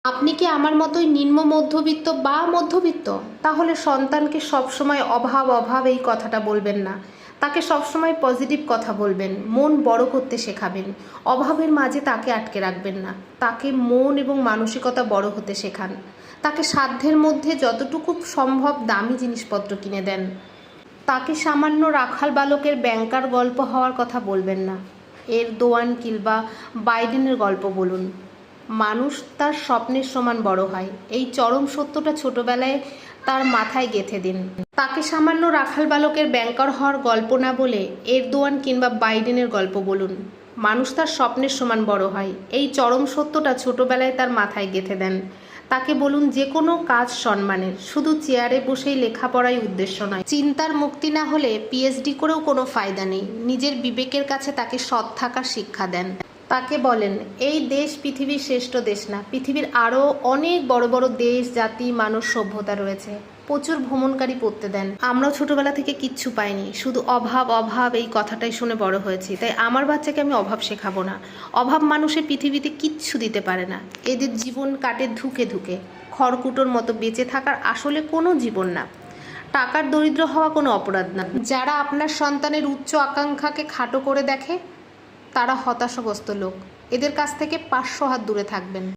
আপনি কি আমার মতোই নিম্ন মধ্যবিত্ত বা মধ্যবিত্ত? তাহলে সন্তানকে সবসময় অভাব অভাব এই কথাটা বলবেন না। তাকে সবসময় পজিটিভ কথা বলবেন, মন বড় করতে শেখাবেন। অভাবের মাঝে তাকে আটকে রাখবেন না। তাকে মন এবং মানসিকতা বড় হতে শেখান। তাকে সাধ্যের মধ্যে যতটুকু সম্ভব দামি জিনিসপত্র কিনে দেন। তাকে সামান্য রাখাল বালকের ব্যাংকার গল্প হওয়ার কথা বলবেন না। এরদোয়ান কিংবা বাইডেনের গল্প বলুন। মানুষ তার স্বপ্নের সমান বড় হয়, এই চরম সত্যটা ছোটবেলায় তার মাথায় গেঁথে দিন। তাকে সামান্য রাখাল বালকের ব্যাংকার হওয়ার গল্প না বলে এরদোয়ান কিংবা বাইডেনের গল্প বলুন। মানুষ তার স্বপ্নের সমান বড় হয়, এই চরম সত্যটা ছোটবেলায় তার মাথায় গেঁথে দেন। তাকে বলুন যে কোনো কাজ সম্মানের, শুধু চেয়ারে বসেই লেখাপড়াই উদ্দেশ্য নয়। চিন্তার মুক্তি না হলে পিএইচডি করেও কোনো ফায়দা নেই। নিজের বিবেকের কাছে তাকে সৎ থাকার শিক্ষা দেন। তাকে বলেন এই দেশ পৃথিবীর শ্রেষ্ঠ দেশ না, পৃথিবীর আরও অনেক বড় বড় দেশ, জাতি, মানুষ, সভ্যতা রয়েছে। প্রচুর ভ্রমণকারী পড়তে দেন। আমরাও ছোটবেলা থেকে কিচ্ছু পাইনি, শুধু অভাব অভাব এই কথাটাই শুনে বড় হয়েছি। তাই আমার বাচ্চাকে আমি অভাব শেখাবো না। অভাব মানুষের পৃথিবীতে কিচ্ছু দিতে পারে না। এদের জীবন কাটে ধুকে ধুকে, খড়কুটোর মতো বেঁচে থাকার আসলে কোনো জীবন না। টাকার দরিদ্র হওয়া কোনো অপরাধ না। যারা আপনার সন্তানের উচ্চ আকাঙ্ক্ষাকে খাটো করে দেখে তারা হতাশাগ্রস্ত লোক। এদের কাছ থেকে 500 হাত দূরে থাকবেন।